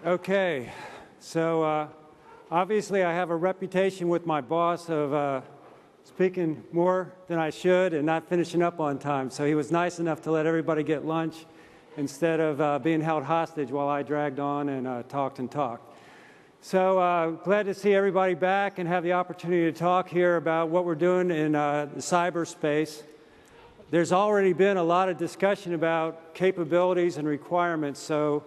Okay, so obviously I have a reputation with my boss of speaking more than I should and not finishing up on time. So he was nice enough to let everybody get lunch instead of being held hostage while I dragged on and talked and talked. So glad to see everybody back and have the opportunity to talk here about what we're doing in the cyberspace. There's already been a lot of discussion about capabilities and requirements, so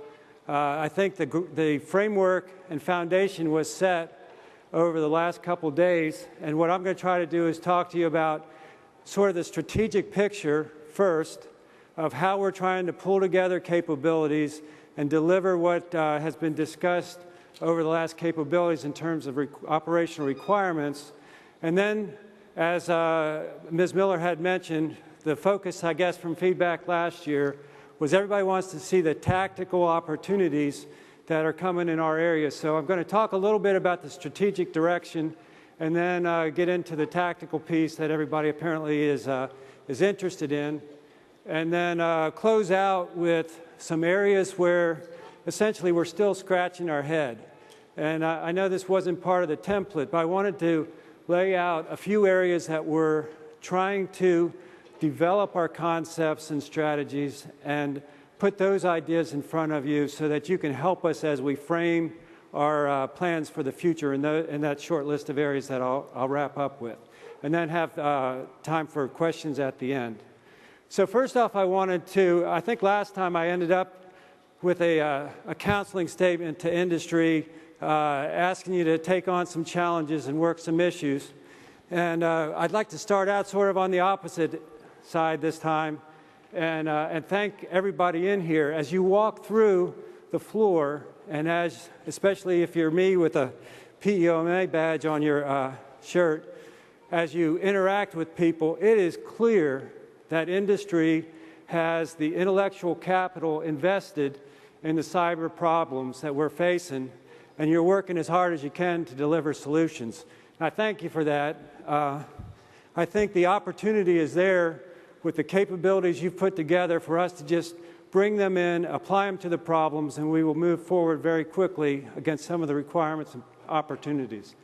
I think the framework and foundation was set over the last couple days, and what I'm going to try to do is talk to you about sort of the strategic picture first of how we're trying to pull together capabilities and deliver what has been discussed over the last capabilities in terms of operational requirements. And then, as Ms. Miller had mentioned, the focus, I guess, from feedback last year was everybody wants to see the tactical opportunities that are coming in our area. So I'm going to talk a little bit about the strategic direction and then get into the tactical piece that everybody apparently is interested in. And then close out with some areas where essentially we're still scratching our head. And I know this wasn't part of the template, but I wanted to lay out a few areas that we're trying to develop our concepts and strategies and put those ideas in front of you so that you can help us as we frame our plans for the future in that short list of areas that I'll wrap up with. And then have time for questions at the end. So first off, I think last time I ended up with a counseling statement to industry asking you to take on some challenges and work some issues. And I'd like to start out sort of on the opposite side this time and thank everybody in here. As you walk through the floor, and especially if you're me with a PEO-MA badge on your shirt, as you interact with people, it is clear that industry has the intellectual capital invested in the cyber problems that we're facing, and you're working as hard as you can to deliver solutions. And I thank you for that. I think the opportunity is there with the capabilities you've put together for us to just bring them in, apply them to the problems, and we will move forward very quickly against some of the requirements and opportunities.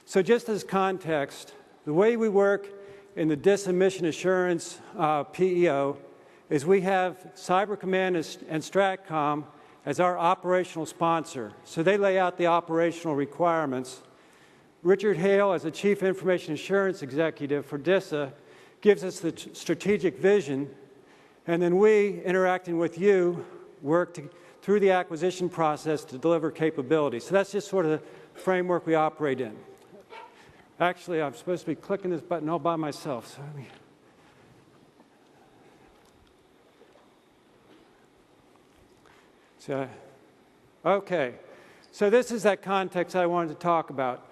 So just as context, the way we work in the DISA Mission Assurance PEO is we have Cyber Command and STRATCOM as our operational sponsor. So they lay out the operational requirements. Richard Hale, as the Chief Information Assurance Executive for DISA, gives us the strategic vision, and then we, interacting with you, work through the acquisition process to deliver capabilities. So that's just sort of the framework we operate in. Actually, I'm supposed to be clicking this button all by myself. Okay, so this is that context I wanted to talk about.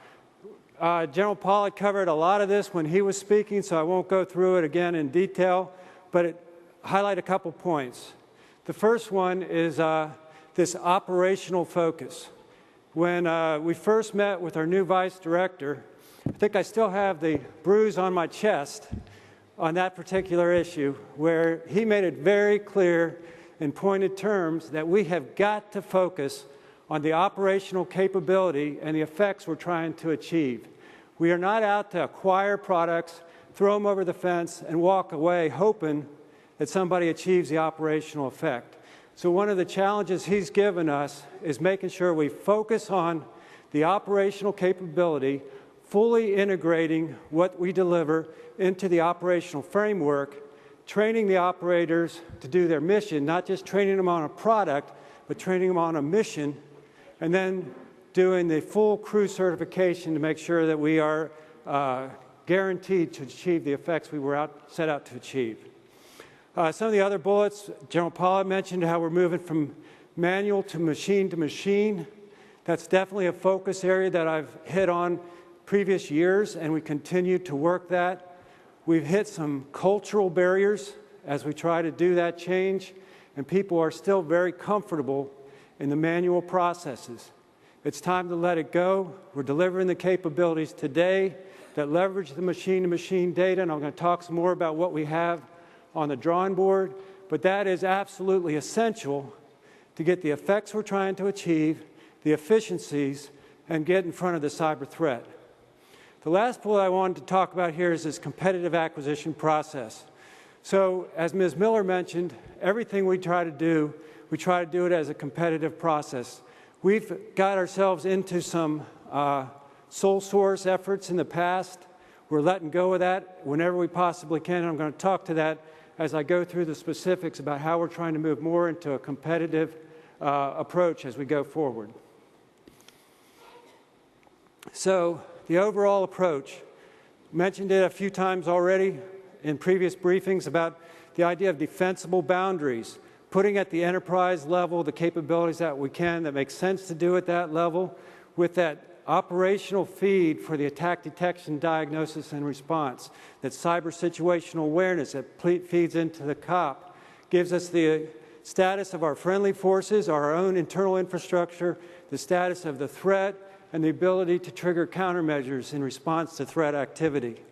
General Pollack covered a lot of this when he was speaking, so I won't go through it again in detail, but highlight a couple points. The first one is this operational focus. When we first met with our new vice director, I think I still have the bruise on my chest on that particular issue, where he made it very clear in pointed terms that we have got to focus on the operational capability and the effects we're trying to achieve. We are not out to acquire products, throw them over the fence, and walk away hoping that somebody achieves the operational effect. So one of the challenges he's given us is making sure we focus on the operational capability, fully integrating what we deliver into the operational framework, training the operators to do their mission, not just training them on a product, but training them on a mission, and then doing the full crew certification to make sure that we are guaranteed to achieve the effects we were set out to achieve. Some of the other bullets, General Pollack mentioned how we're moving from manual to machine. That's definitely a focus area that I've hit on previous years, and we continue to work that. We've hit some cultural barriers as we try to do that change, and people are still very comfortable in the manual processes. It's time to let it go. We're delivering the capabilities today that leverage the machine-to-machine data, and I'm going to talk some more about what we have on the drawing board, but that is absolutely essential to get the effects we're trying to achieve, the efficiencies, and get in front of the cyber threat. The last bullet I wanted to talk about here is this competitive acquisition process. So, as Ms. Miller mentioned, everything we try to do it as a competitive process. We've got ourselves into some sole source efforts in the past. We're letting go of that whenever we possibly can. I'm going to talk to that as I go through the specifics about how we're trying to move more into a competitive approach as we go forward. So, the overall approach, mentioned it a few times already in previous briefings about the idea of defensible boundaries, putting at the enterprise level the capabilities that we can that make sense to do at that level with that operational feed for the attack detection, diagnosis, and response, that cyber situational awareness that feeds into the COP, gives us the status of our friendly forces, our own internal infrastructure, the status of the threat, and the ability to trigger countermeasures in response to threat activity.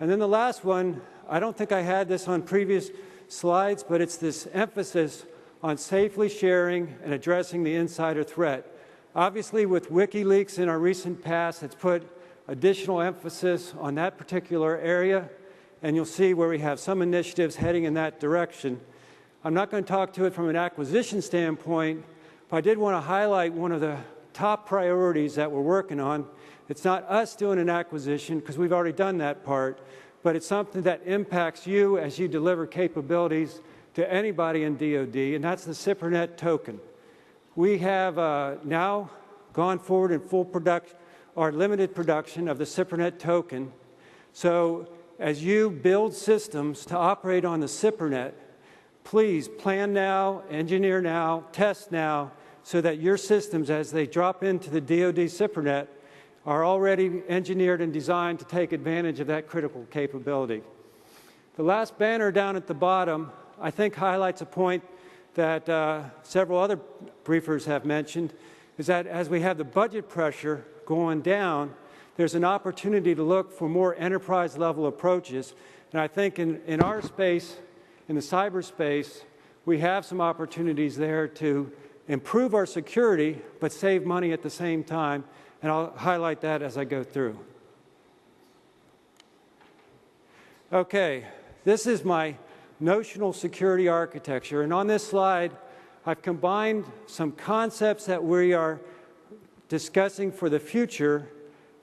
And then the last one, I don't think I had this on previous slides, but it's this emphasis on safely sharing and addressing the insider threat. Obviously, with WikiLeaks in our recent past, it's put additional emphasis on that particular area, and you'll see where we have some initiatives heading in that direction. I'm not going to talk to it from an acquisition standpoint, but I did want to highlight one of the top priorities that we're working on. It's not us doing an acquisition, because we've already done that part, but it's something that impacts you as you deliver capabilities to anybody in DoD, and that's the SIPRNet token. We have now gone forward in full production, or limited production of the SIPRNet token. So as you build systems to operate on the SIPRNet, please plan now, engineer now, test now, so that your systems, as they drop into the DoD SIPRNet, are already engineered and designed to take advantage of that critical capability. The last banner down at the bottom, I think, highlights a point that several other briefers have mentioned, is that as we have the budget pressure going down, there's an opportunity to look for more enterprise-level approaches. And I think in our space, in the cyberspace, we have some opportunities there to improve our security, but save money at the same time. And I'll highlight that as I go through. Okay, this is my notional security architecture. And on this slide, I've combined some concepts that we are discussing for the future,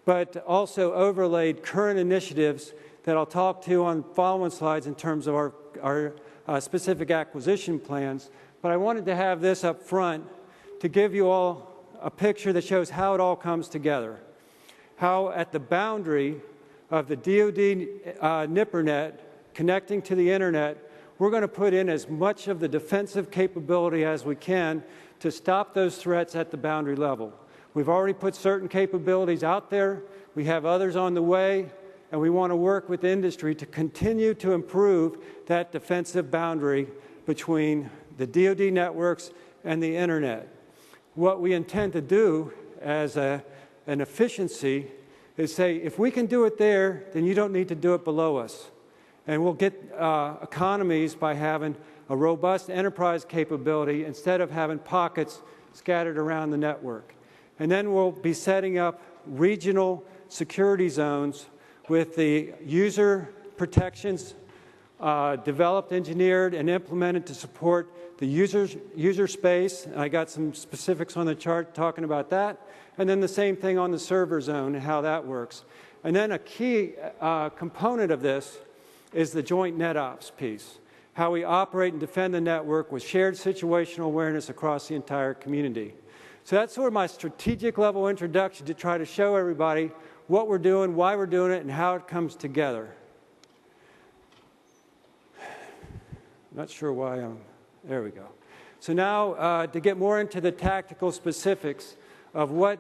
but also overlaid current initiatives that I'll talk to on following slides in terms of our specific acquisition plans. But I wanted to have this up front to give you all a picture that shows how it all comes together. How at the boundary of the DoD NIPRNet connecting to the internet, we're going to put in as much of the defensive capability as we can to stop those threats at the boundary level. We've already put certain capabilities out there. We have others on the way, and we want to work with industry to continue to improve that defensive boundary between the DoD networks and the internet. What we intend to do as an efficiency is say, if we can do it there, then you don't need to do it below us. And we'll get economies by having a robust enterprise capability instead of having pockets scattered around the network. And then we'll be setting up regional security zones with the user protections developed, engineered, and implemented to support the user space. I got some specifics on the chart talking about that. And then the same thing on the server zone and how that works. And then a key component of this is the joint NetOps piece, how we operate and defend the network with shared situational awareness across the entire community. So that's sort of my strategic level introduction to try to show everybody what we're doing, why we're doing it, and how it comes together. Not sure why there we go. So now to get more into the tactical specifics of what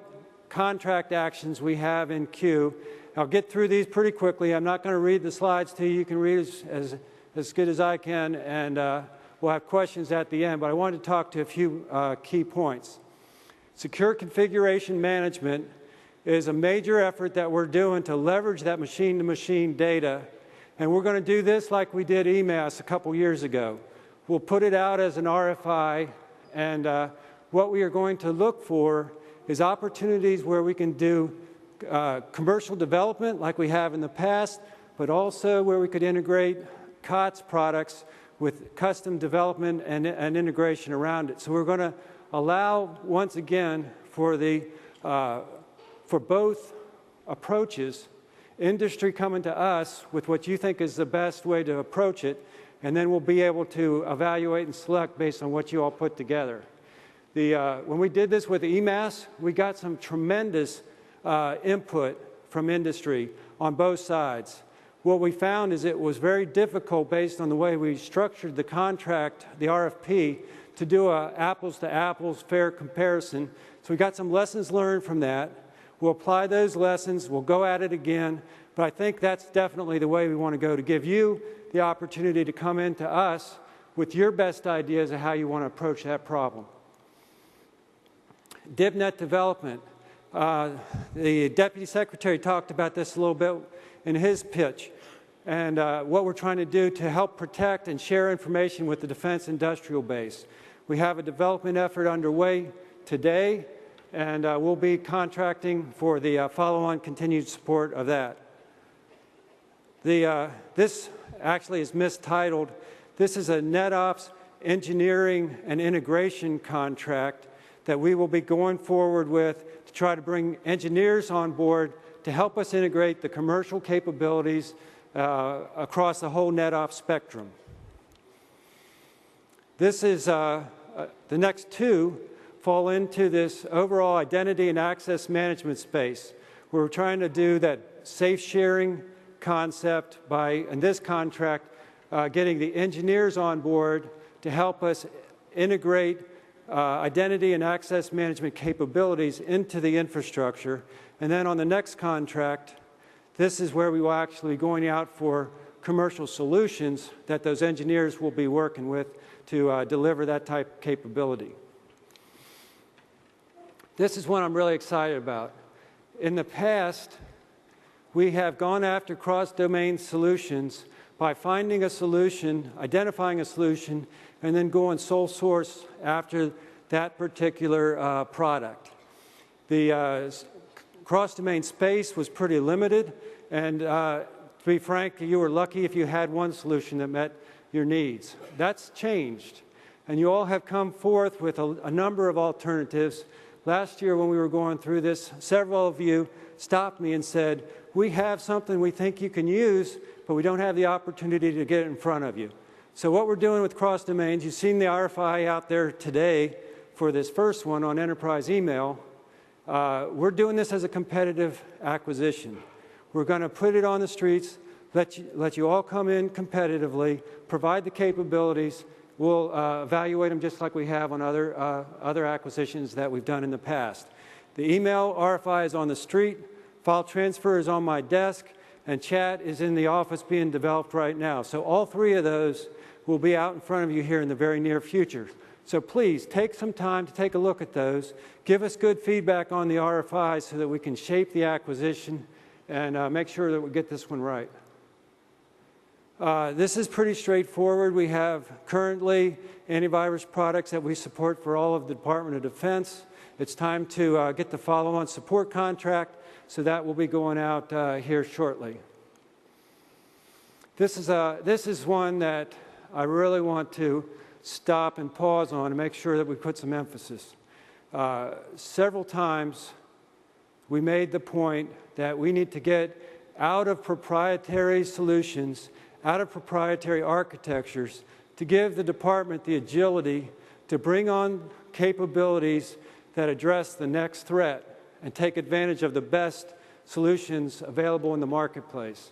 contract actions we have in queue. I'll get through these pretty quickly. I'm not going to read the slides to you. You can read as good as I can, and we'll have questions at the end. But I wanted to talk to a few key points. Secure configuration management is a major effort that we're doing to leverage that machine-to-machine data. And we're going to do this like we did EMAS a couple years ago. We'll put it out as an RFI, And what we are going to look for is opportunities where we can do commercial development like we have in the past, but also where we could integrate COTS products with custom development and integration around it. So we're going to allow, once again, for both approaches, industry coming to us with what you think is the best way to approach it, and then we'll be able to evaluate and select based on what you all put together. When we did this with EMAS, we got some tremendous input from industry on both sides. What we found is it was very difficult based on the way we structured the contract, the RFP, to do a apples-to-apples fair comparison. So we got some lessons learned from that. We'll apply those lessons. We'll go at it again. But I think that's definitely the way we want to go, to give you the opportunity to come into us with your best ideas of how you want to approach that problem. DivNet development. The Deputy Secretary talked about this a little bit in his pitch, and what we're trying to do to help protect and share information with the defense industrial base. We have a development effort underway today, and we'll be contracting for the follow-on continued support of that. This actually is mistitled. This is a NetOps engineering and integration contract that we will be going forward with to try to bring engineers on board to help us integrate the commercial capabilities across the whole NetOps spectrum. This is, the next two fall into this overall identity and access management space. We're trying to do that safe sharing concept by, in this contract, getting the engineers on board to help us integrate identity and access management capabilities into the infrastructure. And then on the next contract, this is where we will actually be going out for commercial solutions that those engineers will be working with to deliver that type of capability. This is one I'm really excited about. In the past, we have gone after cross-domain solutions by finding a solution, identifying a solution, and then going sole source after that particular product. The cross-domain space was pretty limited, and to be frank, you were lucky if you had one solution that met your needs. That's changed, and you all have come forth with a number of alternatives. Last year when we were going through this, several of you stopped me and said, we have something we think you can use, but we don't have the opportunity to get it in front of you. So what we're doing with cross-domains, you've seen the RFI out there today for this first one on enterprise email. We're doing this as a competitive acquisition. We're going to put it on the streets, let you all come in competitively, provide the capabilities. We'll evaluate them just like we have on other acquisitions that we've done in the past. The email RFI is on the street, file transfer is on my desk, and chat is in the office being developed right now. So all three of those will be out in front of you here in the very near future. So please take some time to take a look at those. Give us good feedback on the RFI so that we can shape the acquisition and make sure that we get this one right. This is pretty straightforward. We have currently antivirus products that we support for all of the Department of Defense. It's time to get the follow-on support contract, so that will be going out here shortly. This is one that I really want to stop and pause on and make sure that we put some emphasis. Several times we made the point that we need to get out of proprietary solutions, out of proprietary architectures, to give the department the agility to bring on capabilities that address the next threat and take advantage of the best solutions available in the marketplace.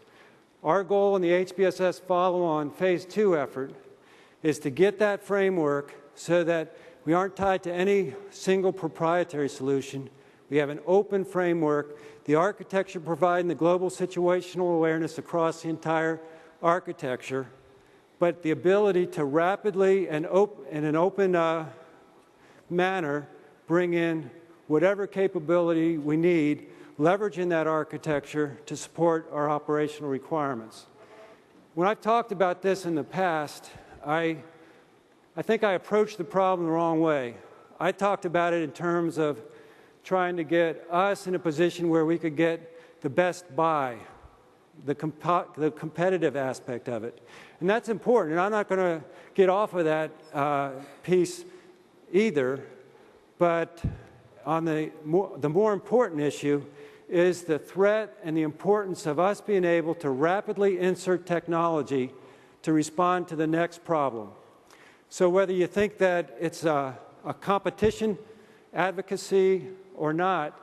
Our goal in the HBSS follow-on Phase 2 effort is to get that framework so that we aren't tied to any single proprietary solution. We have an open framework, the architecture providing the global situational awareness across the entire architecture, but the ability to rapidly and in an open manner bring in whatever capability we need, leveraging that architecture to support our operational requirements. When I've talked about this in the past, I I think I approached the problem the wrong way. I talked about it in terms of trying to get us in a position where we could get the best buy, the competitive aspect of it. And that's important, and I'm not going to get off of that piece either, but on the more important issue is the threat and the importance of us being able to rapidly insert technology to respond to the next problem. So whether you think that it's a competition, advocacy, or not,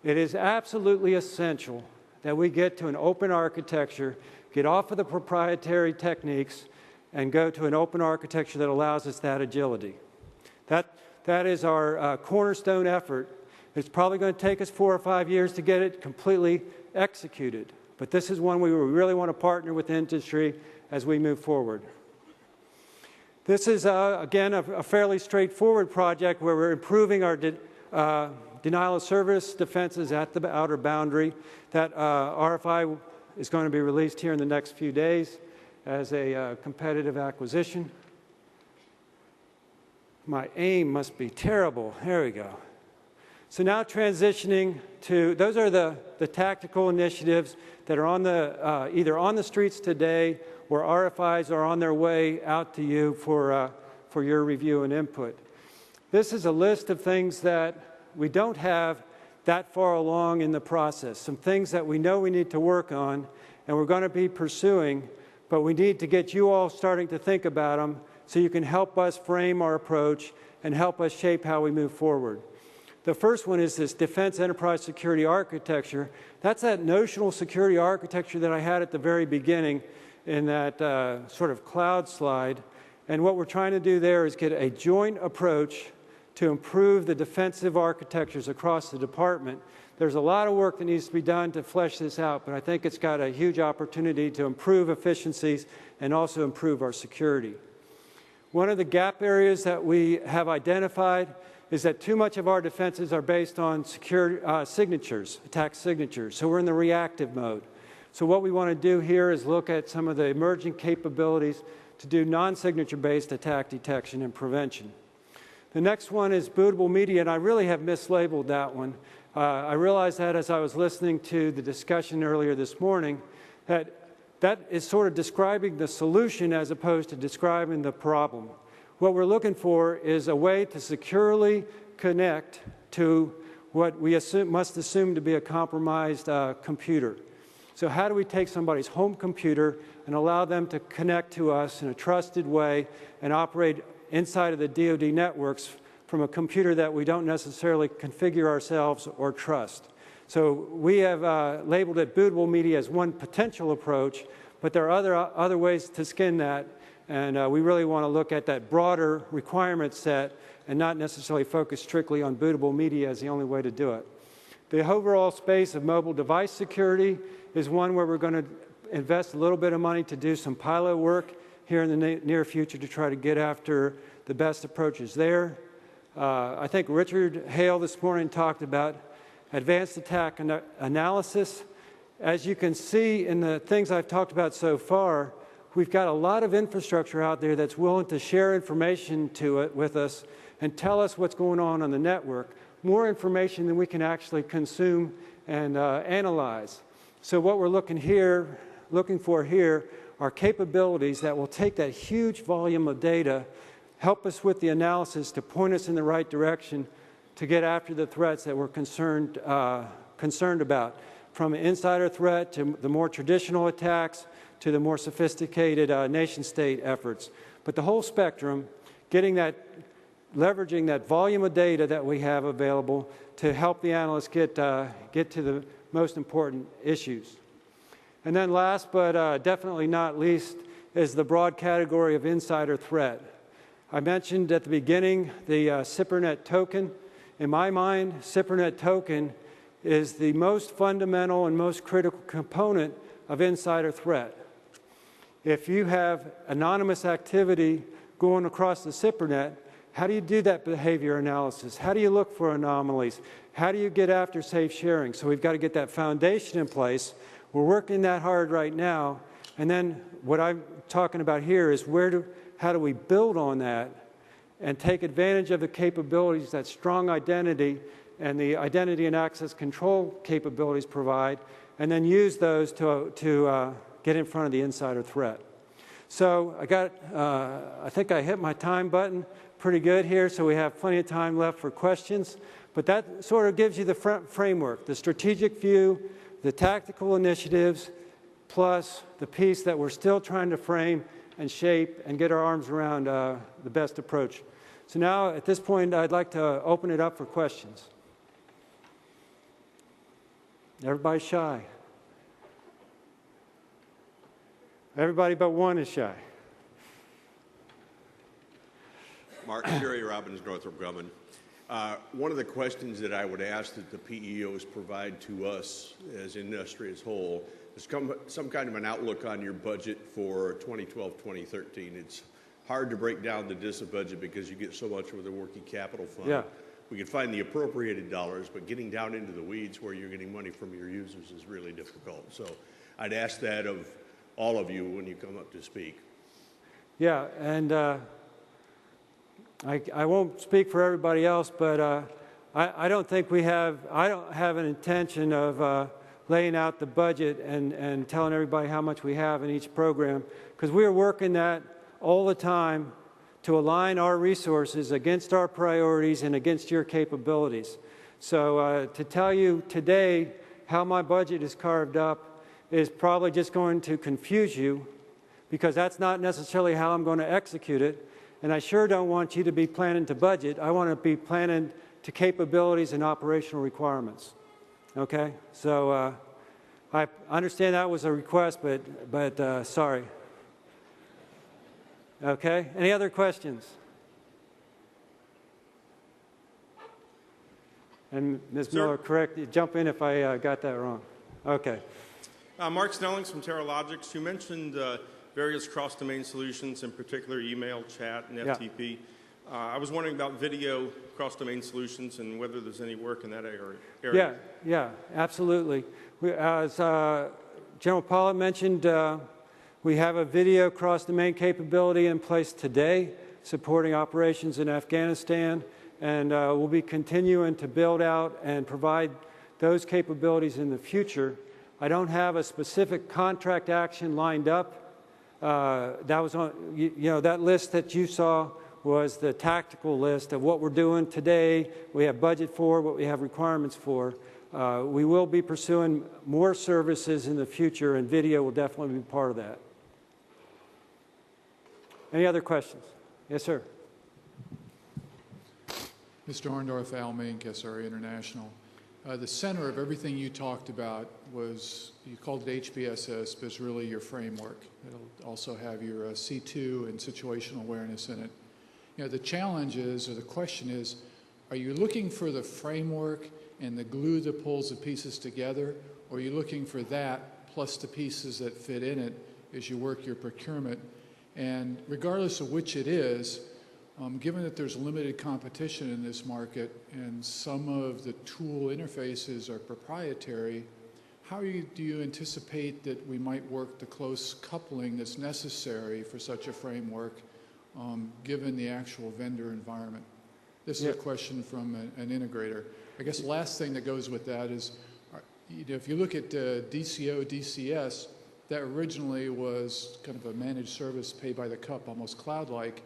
it is absolutely essential that we get to an open architecture, get off of the proprietary techniques, and go to an open architecture that allows us that agility. That is our cornerstone effort. It's probably going to take us 4 or 5 years to get it completely executed, but this is one we really want to partner with industry as we move forward. This is, again, a fairly straightforward project where we're improving our denial of service defenses at the outer boundary. That RFI is going to be released here in the next few days as a competitive acquisition. My aim must be terrible. There we go. So now transitioning to, those are the tactical initiatives that are on the, either on the streets today or RFIs are on their way out to you for your review and input. This is a list of things that we don't have that far along in the process, some things that we know we need to work on and we're going to be pursuing, but we need to get you all starting to think about them so you can help us frame our approach and help us shape how we move forward. The first one is this Defense Enterprise Security Architecture. That's that notional security architecture that I had at the very beginning in that sort of cloud slide. And what we're trying to do there is get a joint approach to improve the defensive architectures across the department. There's a lot of work that needs to be done to flesh this out, but I think it's got a huge opportunity to improve efficiencies and also improve our security. One of the gap areas that we have identified is that too much of our defenses are based on signatures, attack signatures. So we're in the reactive mode. So what we want to do here is look at some of the emerging capabilities to do non-signature-based attack detection and prevention. The next one is bootable media, and I really have mislabeled that one. I realized that as I was listening to the discussion earlier this morning, that is sort of describing the solution as opposed to describing the problem. What we're looking for is a way to securely connect to what we must assume to be a compromised computer. So how do we take somebody's home computer and allow them to connect to us in a trusted way and operate inside of the DoD networks from a computer that we don't necessarily configure ourselves or trust? So we have labeled it bootable media as one potential approach, but there are other ways to skin that. And we really want to look at that broader requirement set and not necessarily focus strictly on bootable media as the only way to do it. The overall space of mobile device security is one where we're going to invest a little bit of money to do some pilot work here in the near future to try to get after the best approaches there. I think Richard Hale this morning talked about advanced attack analysis. As you can see in the things I've talked about so far, we've got a lot of infrastructure out there that's willing to share information with us and tell us what's going on the network, more information than we can actually consume and analyze. So what we're looking for here are capabilities that will take that huge volume of data, help us with the analysis to point us in the right direction to get after the threats that we're concerned about, from an insider threat to the more traditional attacks to the more sophisticated nation-state efforts. But the whole spectrum, leveraging that volume of data that we have available to help the analysts get to the most important issues. And then last but definitely not least is the broad category of insider threat. I mentioned at the beginning the SIPRNet token. In my mind, SIPRNet token is the most fundamental and most critical component of insider threat. If you have anonymous activity going across the SIPRNet, how do you do that behavior analysis? How do you look for anomalies? How do you get after safe sharing? So we've got to get that foundation in place. We're working that hard right now. And then what I'm talking about here is how do we build on that and take advantage of the capabilities that strong identity and the identity and access control capabilities provide, and then use those to get in front of the insider threat. So I think I hit my time button pretty good here, so we have plenty of time left for questions. But that sort of gives you the framework, the strategic view, the tactical initiatives, plus the piece that we're still trying to frame and shape and get our arms around the best approach. So now, at this point, I'd like to open it up for questions. Everybody's shy. Everybody but one is shy. Mark, Jerry Robbins, Northrop Grumman. One of the questions that I would ask that the PEOs provide to us as industry as whole is some kind of an outlook on your budget for 2012-2013. It's hard to break down the DISA budget because you get so much with the working capital fund. Yeah. We can find the appropriated dollars, but getting down into the weeds where you're getting money from your users is really difficult. So I'd ask that of all of you when you come up to speak. Yeah, and I won't speak for everybody else, but I don't think I don't have an intention of laying out the budget and telling everybody how much we have in each program, because we are working that all the time to align our resources against our priorities and against your capabilities. So to tell you today how my budget is carved up is probably just going to confuse you, because that's not necessarily how I'm going to execute it. And I sure don't want you to be planning to budget. I want to be planning to capabilities and operational requirements. Okay? So I understand that was a request, but sorry. Okay? Any other questions? And Ms. Miller, correct, jump in if I got that wrong. Okay. Mark Snellings from Terralogics. You mentioned various cross-domain solutions, in particular email, chat, and FTP. I was wondering about video cross-domain solutions and whether there's any work in that area. Yeah, absolutely. As General Pollitt mentioned, we have a video cross-domain capability in place today supporting operations in Afghanistan, and we'll be continuing to build out and provide those capabilities in the future. I don't have a specific contract action lined up. That was on, that list that you saw was the tactical list of what we're doing today, we have budget for, what we have requirements for. We will be pursuing more services in the future, and video will definitely be part of that. Any other questions? Yes, sir. Mr. Orndorff, Al Mink, SRA International. The center of everything you talked about was, you called it HBSS, but it's really your framework. It'll also have your C2 and situational awareness in it. The challenge is, or the question is, are you looking for the framework and the glue that pulls the pieces together, or are you looking for that plus the pieces that fit in it as you work your procurement? And regardless of which it is, given that there's limited competition in this market and some of the tool interfaces are proprietary, how do you anticipate that we might work the close coupling that's necessary for such a framework, given the actual vendor environment? This is a question from an integrator. I guess the last thing that goes with that is, if you look at DCO, DCS, that originally was kind of a managed service pay by the cup, almost cloud-like,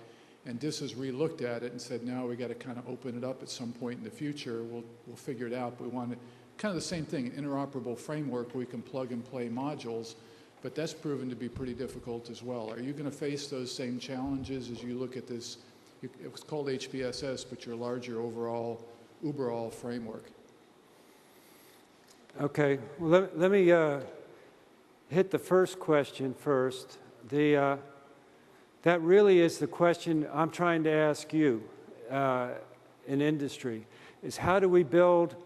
and DISA's re-looked at it and said, now we got to kind of open it up at some point in the future. We'll figure it out, but we want it, kind of the same thing, an interoperable framework where we can plug and play modules, but that's proven to be pretty difficult as well. Are you going to face those same challenges as you look at this? It was called HBSS, but your larger overall Uberall framework. Okay, well, let me hit the first question first. That really is the question I'm trying to ask you in industry, is how do we build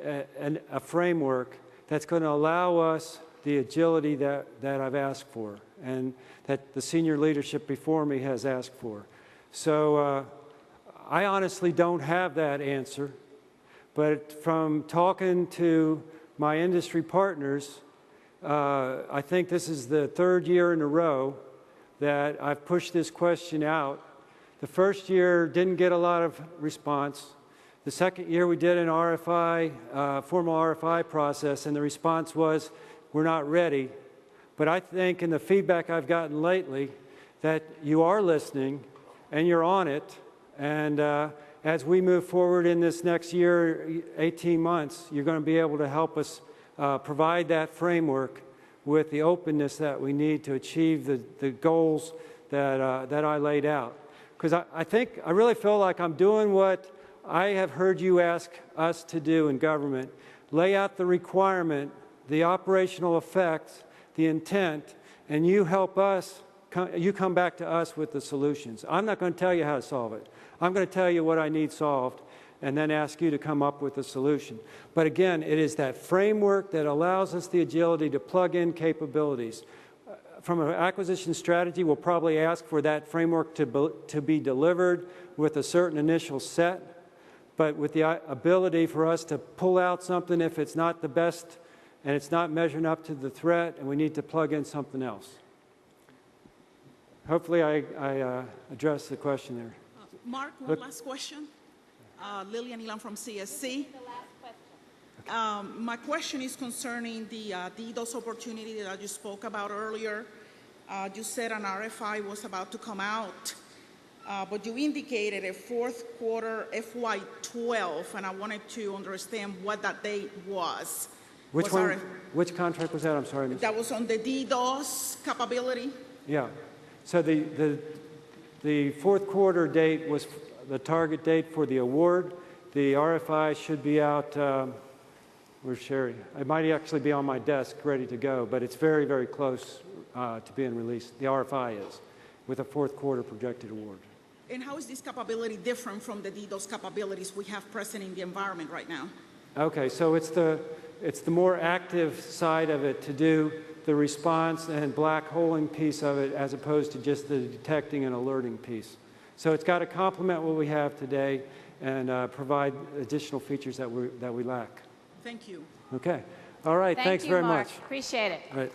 a framework that's going to allow us the agility that I've asked for and that the senior leadership before me has asked for. So I honestly don't have that answer, but from talking to my industry partners, I think this is the third year in a row that I've pushed this question out The first year didn't get a lot of response. The second year we did an RFI, formal RFI process, and the response was, we're not ready. But I think in the feedback I've gotten lately that you are listening and you're on it. And as we move forward in this next year, 18 months, you're going to be able to help us provide that framework with the openness that we need to achieve the goals that I laid out. Because I really feel like I'm doing what I have heard you ask us to do in government. Lay out the requirement, the operational effects, the intent, and you help us, you come back to us with the solutions. I'm not going to tell you how to solve it. I'm going to tell you what I need solved and then ask you to come up with a solution. But again, it is that framework that allows us the agility to plug in capabilities. From an acquisition strategy, we'll probably ask for that framework to be delivered with a certain initial set, but with the ability for us to pull out something if it's not the best and it's not measuring up to the threat and we need to plug in something else. Hopefully I addressed the question there. Mark, one last question. Lillian Elam from CSC. My question is concerning the DDoS opportunity that you spoke about earlier. You said an RFI was about to come out, but you indicated a fourth quarter FY12, and I wanted to understand what that date was. Which one? Which contract was that? I'm sorry. That was on the DDoS capability. Yeah. So the fourth quarter date was the target date for the award. The RFI should be out. Where's Sherry? It might actually be on my desk ready to go, but it's very, very close to being released. The RFI is, with a fourth quarter projected award. And how is this capability different from the DDoS capabilities we have present in the environment right now? Okay, so it's the more active side of it to do the response and black holing piece of it as opposed to just the detecting and alerting piece. So it's got to complement what we have today and provide additional features that we lack. Thank you. Okay. All right. Thanks very much. Appreciate it. All right.